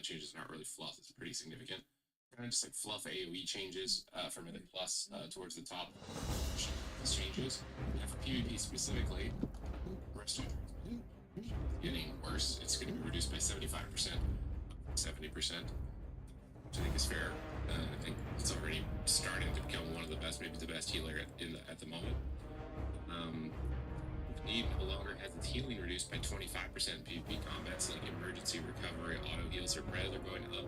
changes aren't really fluff. It's pretty significant. Kind of just like fluff AoE changes from Mythic Plus towards the top. Changes. And for PvP specifically, rest getting worse. It's going to be reduced by 75%, 70%, which I think is fair. I think it's already starting to become one of the best, maybe the best healer at the moment. Need no longer has its healing reduced by 25% in PvP combats, like emergency recovery, auto heals, or bread are going up.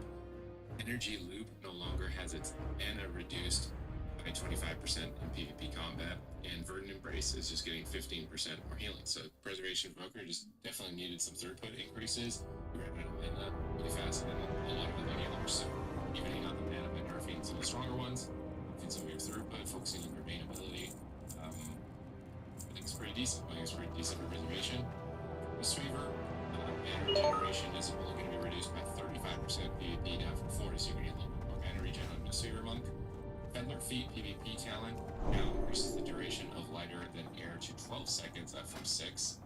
Energy Loop no longer has its mana reduced by 25% in PvP combat, and Verdant Embrace is just getting 15% more healing. So Preservation Broker just definitely needed some throughput increases. We ran out of mana really fast than a lot of other healers, so evening out the mana by nerfing some of the stronger ones, nerfing some of your throughput, focusing on your main ability. I think it's pretty decent. I think it's pretty decent for Preservation. Mistweaver, mana regeneration is only going to be reduced by 35% PvP down from 40, so you're going to get a little bit more mana regen on Mistweaver Monk. Feather Feet PvP talent now increases the duration of lighter than air to 12 seconds, up from 6.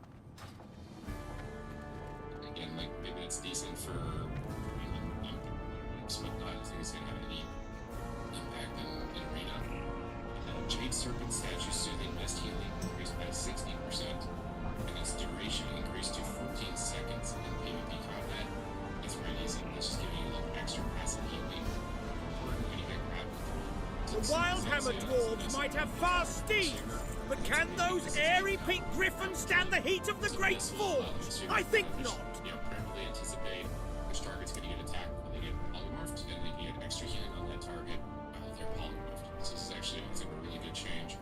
Again, like maybe that's decent for Smoke Dot. I don't think it's going to have any impact in Arena. Jade Serpent Statue Soothing Mist Healing increased by 60%, and its duration increased to 14 seconds in PvP combat. That's pretty decent. It's just giving you a little extra passive healing when you get grabbed. The Wildhammer dwarves might have fast steeds, but can those airy pink griffins stand the heat of the Great Fall? I think not. Preemptively anticipate which target's going to get attacked when they get polymorphed, and they can get extra healing on that target while they're polymorphed. So this is actually, I think, a really good change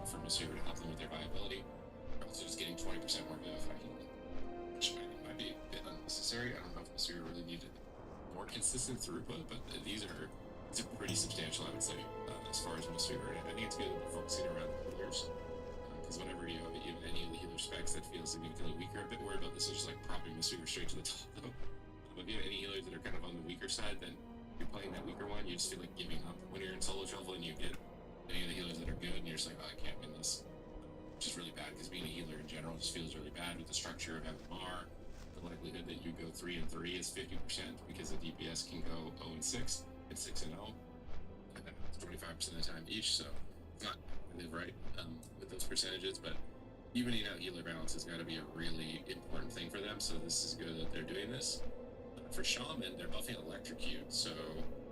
for Mistweaver to help them with their viability. They're also just getting 20% more Vivify healing, which I think might be a bit unnecessary. I don't know if Mistweaver really needed more consistent throughput, but these are pretty substantial, I would say, as far as Mistweaver. I think it's good that they're focusing around the healers, because whenever you have any of the healer specs that feel significantly weaker, a bit worried about this is just like propping Mistweaver straight to the top, though. If you have any healers that are kind of on the weaker side, then you're playing that weaker one, you just feel like giving up. When you're in solo shuffle and you get any of the healers that are good, and you're just like, oh, I can't win this, which is really bad, because being a healer in general just feels really bad with the structure of having Mar. The likelihood that you go 3 and 3 is 50%, because the DPS can go 0 and 6 and 6 and 0. 25% of the time each, so it's not really right with those percentages, but evening out healer balance has got to be a really important thing for them, so this is good that they're doing this. For Shaman, they're buffing Electrocute, so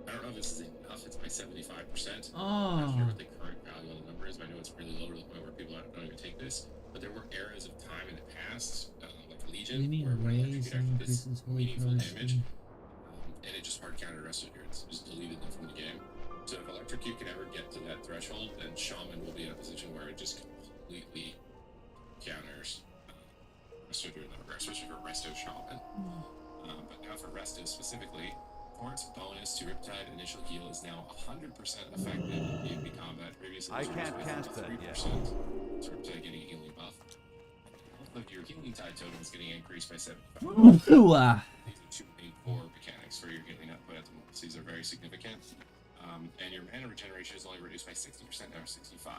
I don't know if this is enough. It's by 75%. I'm not sure what the current value of the number is, but I know it's really low to the point where people don't even take this, but there were eras of time in the past, like Legion, where Electrocute actually did this meaningful damage, and it just hard countered rest of your, it's just deleted them from the game. So if Electrocute can ever get to that threshold, then Shaman will be in a position where it just completely counters Restorative number, especially for Resto Shaman. But now for Resto specifically, for its bonus to Riptide initial heal is now 100% effective in PvP combat. Previously, I can't cast that yet. So Riptide getting a healing buff. Look, your healing tide totem is getting increased by 75%. These are two main core mechanics for your healing output at the moment. So these are very significant. And your mana regeneration is only reduced by 60% now to 65.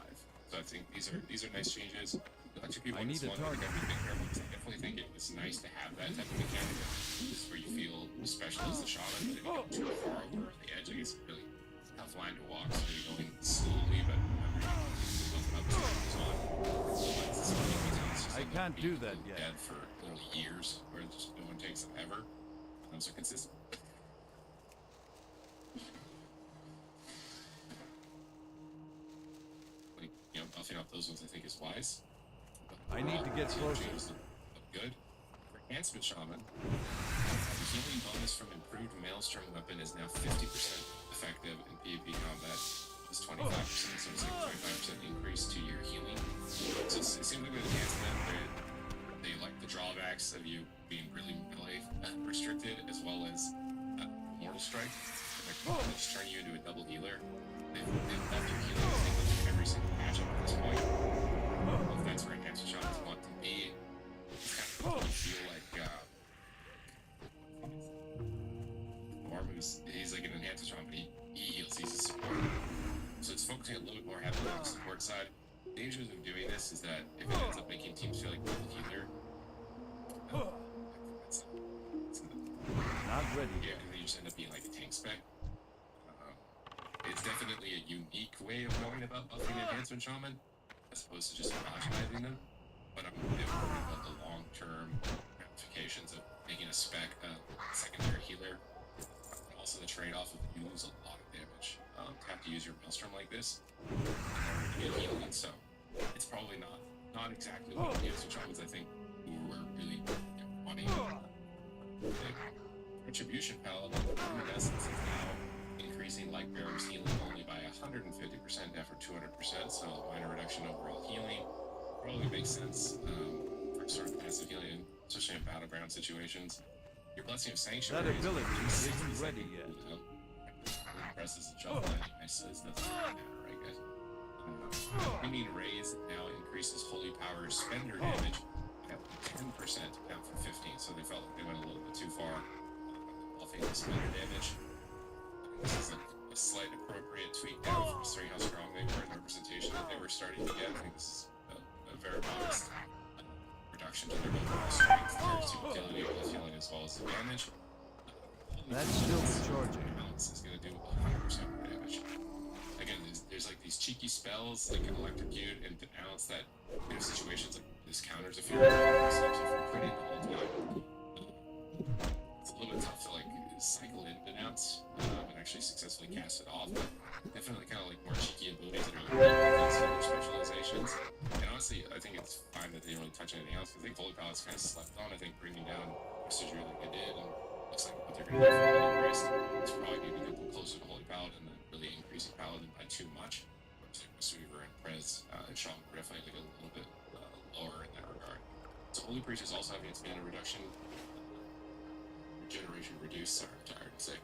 So I think these are nice changes. Electrocute one is one that I gotta be a bit careful, because I definitely think it's nice to have that type of mechanic. This is where you feel, especially as the shaman, that if you go too far over the edge, like it's a really tough line to walk. So you're going slowly, but remember you're building up to I can't do that yet. Dead for literally years, where just no one takes them ever. So consistent. Buffing up those ones I think is wise. But I need to get closer. Look good. For Enhancement Shaman, the healing bonus from improved Maelstrom weapon is now 50% effective in PvP combat. It's 25%, so it's like a 25% increase to your healing. So it seems like with enhancement, they like the drawbacks of you being really melee restricted, as well as Mortal Strike. Like, they just turn you into a double healer. They've buffed your healing in every single matchup at this point. If that's where Enhanced Shamans want to be, it's kind of feel like Marmu's, he's like an Enhanced Shaman, but he heals, he's a support. So it's focusing a little bit more heavily on the support side. The dangers of doing this is that if it ends up making teams feel like double healer, Not ready Yeah, yet. and they just end up being like a tank spec. It's definitely a unique way of going about buffing Enhancement Shaman, as opposed to just homogenizing them. But I'm worried about the long-term ramifications of making a spec a secondary healer. And also the trade-off of you lose a lot of damage to have to use your Maelstrom like this in order to get healing. So it's probably not exactly what Enhancement Shamans I think who were really wanting. Retribution Paladin, in essence, is now increasing Light Bearer's healing only by 150% after 200%, so a minor reduction overall healing. Probably makes sense for sort of passive healing, especially in battleground situations. Your Blessing of Sanctuary That ability isn't ready yet. Presses and shuffle anyway, so it doesn't really matter, right, guys? Pinging Raise now increases Holy Power spender damage at 10% down from 15, so they felt like they went a little bit too far. Buffing the spender damage. This is a slight appropriate tweak down from considering how strong they were and the representation that they were starting to get. I think this is a very modest reduction to their overall strength, their utility, both healing as well as the damage. That's still charging. Balance is going to do 100% more damage. Again, there's like these cheeky spells like Electrocute and Denounce that in situations like this counters if you're putting the whole time. It's a little bit tough to like cycle in Denounce and actually successfully cast it off, but definitely kind of like more cheeky abilities that are like specializations. And honestly, I think it's fine that they didn't really touch anything else. I think Holy Paladin's kind of slept on. I think bringing down Prestige like they did, and looks like what they're going to do for Holy Priest is probably going to get them closer to Holy Paladin than really increasing Paladin by too much. Looks like Weaver and Prez and Shaman are definitely like a little bit lower in that regard. So Holy Priest is also having its mana reduction. Regeneration reduced, sorry, I'm tired to say.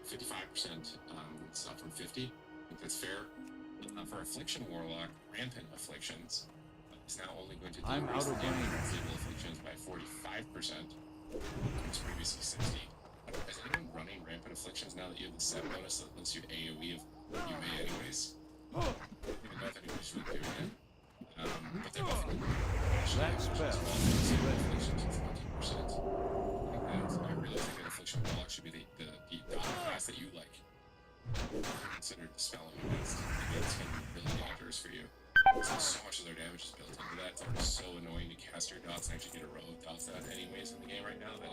55%, it's up from 50. I think that's fair. For Affliction Warlock, Rampant Afflictions is now only going to decrease the damage of Stable Afflictions by 45%. It's previously 60. Is anyone running Rampant Afflictions now that you have the set bonus that lets you AoE if you may anyways? I don't even know if anybody's really doing it. But they're buffing That spell is ready. I really think that Affliction Warlock should be the class that you like. Consider dispelling against. It's going to be really dangerous for you. So much of their damage is built into that. It's already so annoying to cast your dots and actually get a row of dots out anyways in the game right now that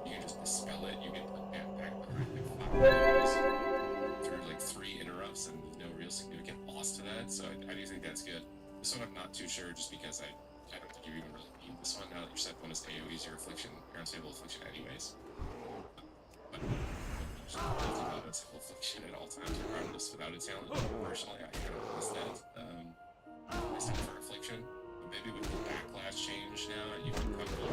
you can just dispel it. You can put back behind like 5 enemies through like 3 interrupts and there's no real significant loss to that. So I do think that's good. This one I'm not too sure just because I don't think you even really need this one now that your set bonus AoE is your affliction, your unstable affliction anyways. But it's affliction at all times regardless without its talent. Personally, I kind of miss that. It's time for affliction. But maybe with the backlash change now, you can probably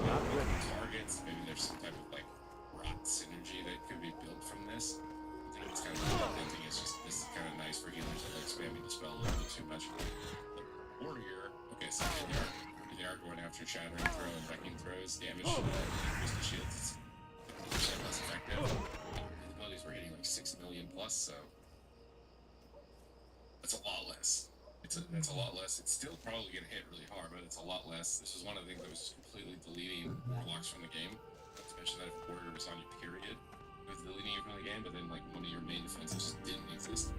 targets. Maybe there's some type of like rot synergy that could be built from this. I think it's kind of I think it's just this is kind of nice for healers that like spamming the spell a little bit too much. Warrior, okay, so they are going after Shattering Throw and Wrecking Throws. Damage increase the shields. 50% less effective. His abilities were hitting like 6 million plus, so that's a lot less. That's a lot less. It's still probably going to hit really hard, but it's a lot less. This was one of the things that was just completely deleting Warlocks from the game. Not to mention that if Warrior was on you, period, it was deleting you from the game, but then like one of your main defenses just didn't exist.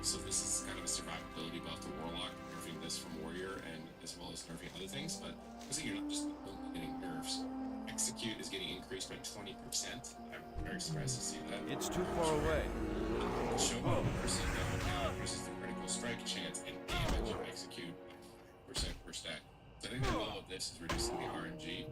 So this is kind of a survivability buff to Warlock, nerfing this from Warrior, and as well as nerfing other things, but I think you're not just only getting nerfs. Execute is getting increased by 20%. I'm very surprised to see that. It's too far away. Show Mercy now increases the critical strike chance and damage of Execute 5% per stack. So I think the goal of this is reducing the RNG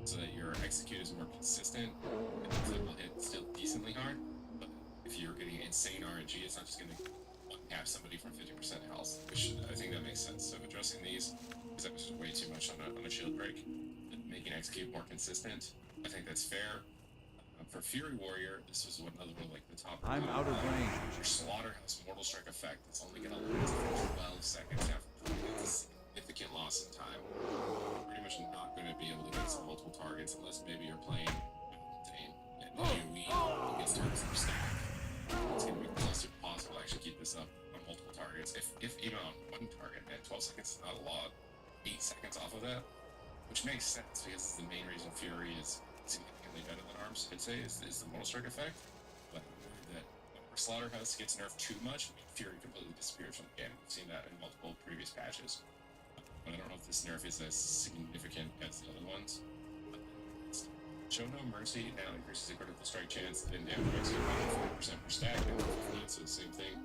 so that your Execute is more consistent and it will hit still decently hard. But if you're getting insane RNG, it's not just going to one-tap somebody from 50% health, which I think that makes sense. So addressing these, because that was just way too much on a shield break, making Execute more consistent, I think that's fair. For Fury Warrior, this was another one like the top. I'm out of range. Your Slaughterhouse Mortal Strike effect is only going to last for 12 seconds after significant loss in time. You're pretty much not going to be able to get some multiple targets unless maybe you're playing and AoE against targets that are stacked. It's going to be close to impossible to actually keep this up on multiple targets. If even on one target, man, 12 seconds is not a lot. 8 seconds off of that, which makes sense because it's the main reason Fury is significantly significantly better than arms, I'd say, is the mortal strike effect. But I'm worried that whenever Slaughterhouse gets nerfed too much, Fury completely disappears from the game. We've seen that in multiple previous patches. But I don't know if this nerf is as significant as the other ones. Show No Mercy now increases the critical strike chance and damage execute by 4% per stack, and so the same thing.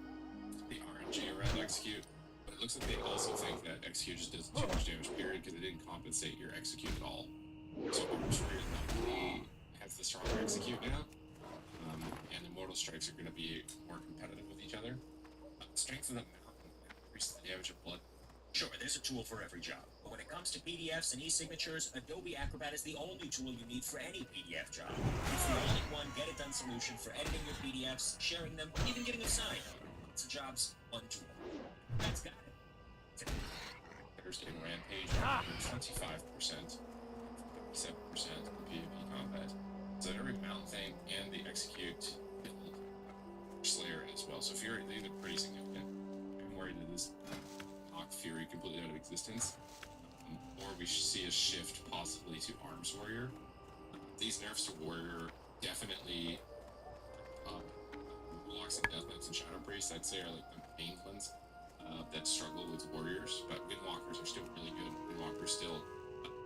The RNG around execute, but it looks like they also think that execute just does too much damage, period, because it didn't compensate your execute at all. So Arbitrary likely has the stronger execute now, and the mortal strikes are going to be more competitive with each other. Strength of the mountain increases the damage of blood. Sure, there's a tool for every job. But when it comes to PDFs and e-signatures, Adobe Acrobat is the only tool you need for any PDF job. It's the only one get-it-done solution for editing your PDFs, sharing them, even getting them signed. It's a job's one tool. That's got it. There's getting Rampage 25%, 57% in PvP combat. So every mountain thing and the execute build Slayer as well. So Fury, these are pretty significant. I'm worried that this knock Fury completely out of existence, or we should see a shift possibly to Arms Warrior. These nerfs to Warrior definitely Warlocks and Death Knights and Shadow Priests, I'd say, are like the main ones that struggle with Warriors, but Windwalkers are still really good. Windwalkers still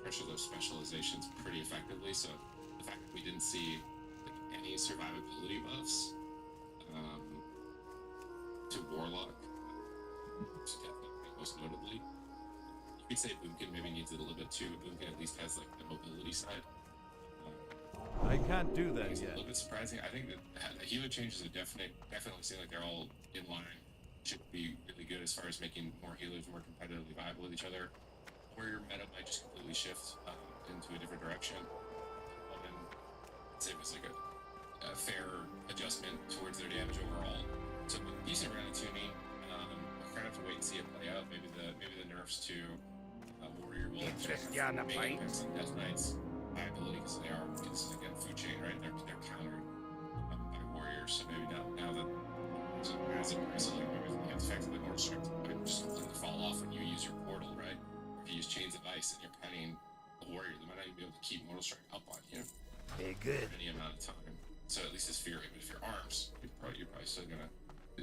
pressure those specializations pretty effectively, so the fact that we didn't see like, any survivability buffs to Warlock, definitely most notably. You could say Boomkin maybe needs it a little bit too, but Boomkin at least has like the mobility side. I can't do that It's a yet. little bit surprising. I think that the healer changes are definitely seem like they're all in line. Should be really good as far as making more healers more competitively viable with each other. Warrior meta might just completely shift into a different direction. And I'd say it was like a fair adjustment towards their damage overall. So decent round of tuning. We're kind of have to wait and see it play out. Maybe the nerfs to Warrior will make impact on Death Knights viability because they are again food chain, right? They're countered by Warriors. So maybe now that as it recently, maybe you have the fact that the mortal strike might just completely fall off when you use your portal, right? Or if you use Chains of Ice and you're penning the Warrior, they might not even be able to keep mortal strike up on you. Very good. For any amount of time. So at least it's Fury, but if you're Arms, you're probably still gonna.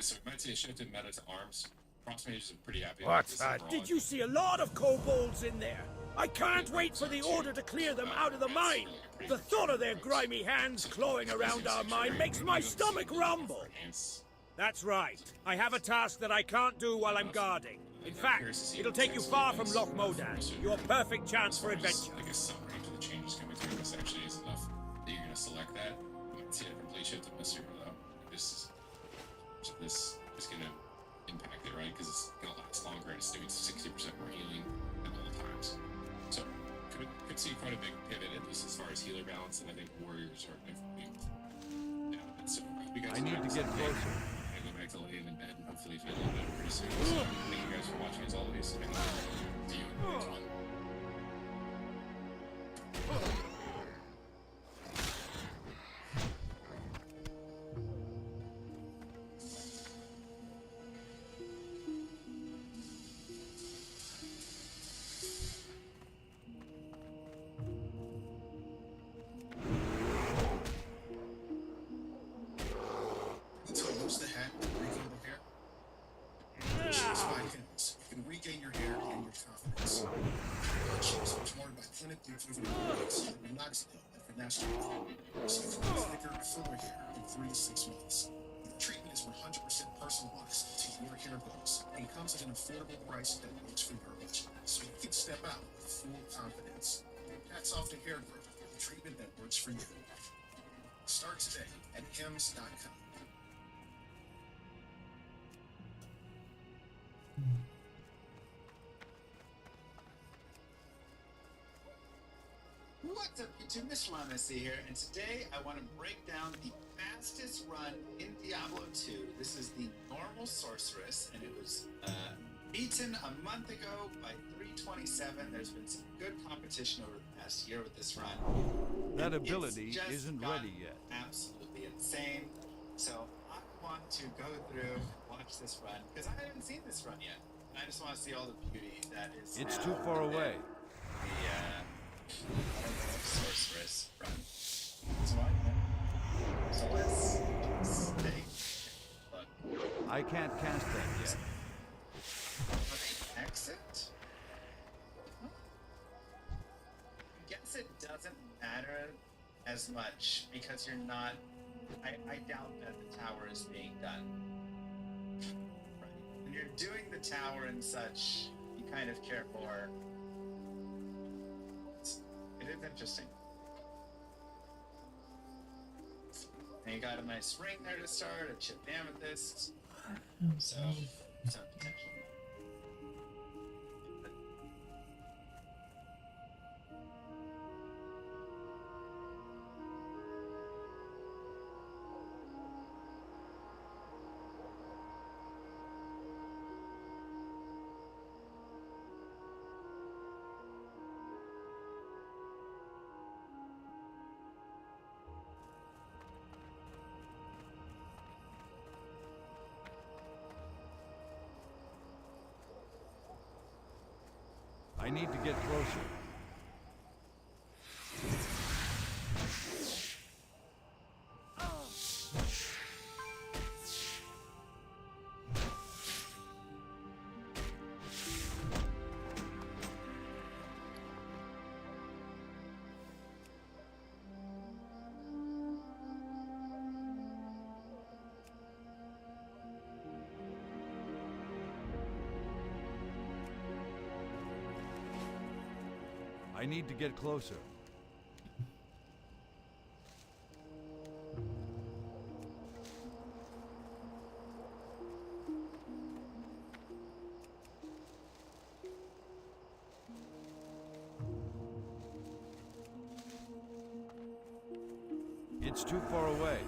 So we might see a shift in meta to Arms. Cross mages are pretty happy. What's that? Did you see a lot of kobolds in there? I can't wait for the order to clear them out of the mine. The thought of their grimy hands clawing around our mine makes my stomach rumble. That's right. I have a task that I can't do while I'm guarding. In fact, it'll take you far from Loch Modan. Your perfect chance for adventure. I guess summary to the changes coming through this actually is enough that you're gonna select that. We might see a complete shift to Mystery though. This is gonna impact it, right? Because it's gonna last longer and it's doing 60% more healing at all times. So could see quite a big pivot, at least as far as healer balance, and I think Warriors are yeah, so we got I need to get closer. I go back to laying in bed and hopefully feel a little better pretty soon. So thank you guys for watching as always. And see you in the next one. So use the hat to regain the hair. Choose by hymns. You can regain your hair and your confidence. Choose which more by clinically proven products like minoxidil and finasteride. So thicker, fuller hair in 3 to 6 months. The treatment is 100% personalized to your hair goals and comes at an affordable price that works for your budget. So you can step out with full confidence. Hats off to hair growth, the treatment that works for you. Start today at hims.com. What's up YouTube, Mr. Lamacy here, and today I want to break down the fastest run in Diablo 2. This is the normal sorceress, and it was beaten a month ago by 327. There's been some good competition over the past year with this run. That And ability it's just isn't gotten ready yet. Absolutely insane. So I want to go through and watch this run, because I haven't seen this run yet. And I just want to see all the beauty that is It's too far away. The sorceress run. Merciless Stake. Look, I can't cast that yet. exit? I guess it doesn't matter as much because you're not. I doubt that the tower is being done. Right. When you're doing the tower and such, you kind of care more. It is interesting. And you got a nice ring there to start, a chipped amethyst. So, some potential. I need to get closer. I need to get closer. It's too far away.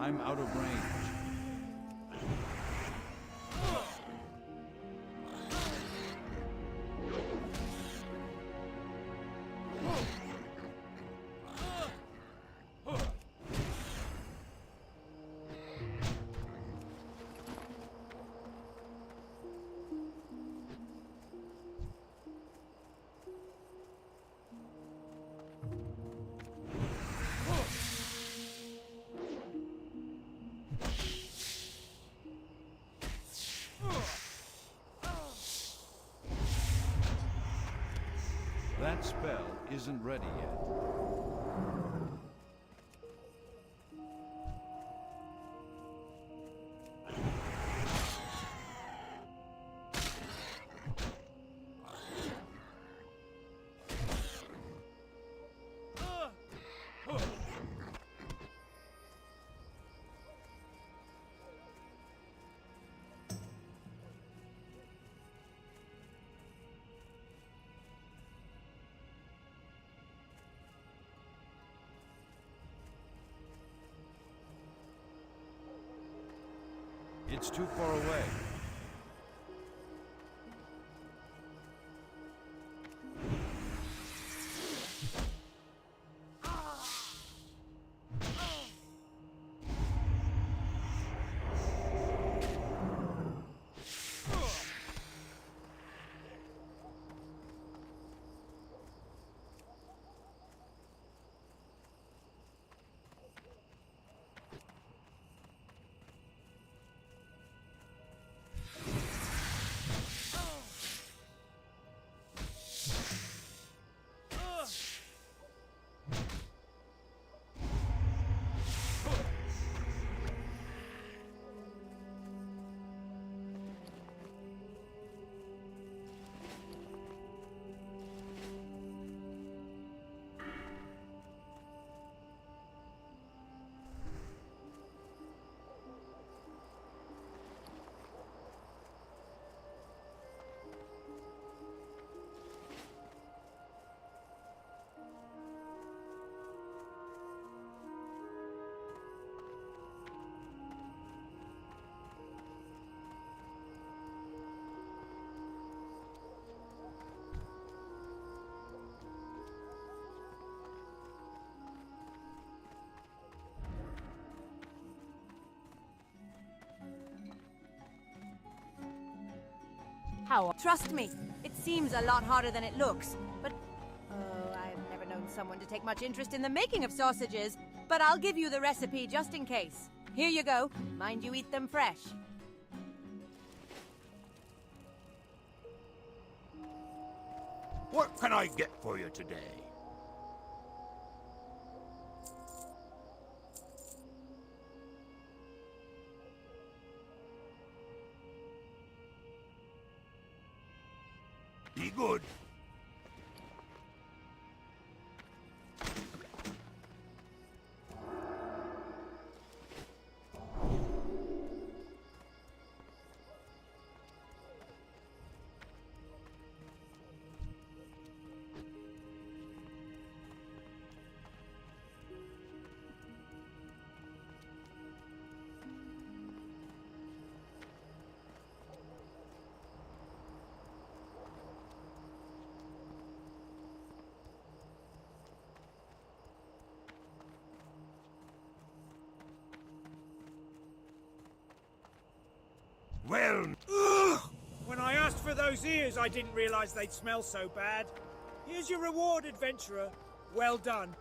I'm out of range. That spell isn't ready yet. It's too far away. How? Trust me, it seems a lot harder than it looks, but... Oh, I've never known someone to take much interest in the making of sausages, but I'll give you the recipe just in case. Here you go. Mind you eat them fresh. What can I get for you today? Be good. Well... Ugh! When I asked for those ears, I didn't realize they'd smell so bad. Here's your reward, adventurer. Well done.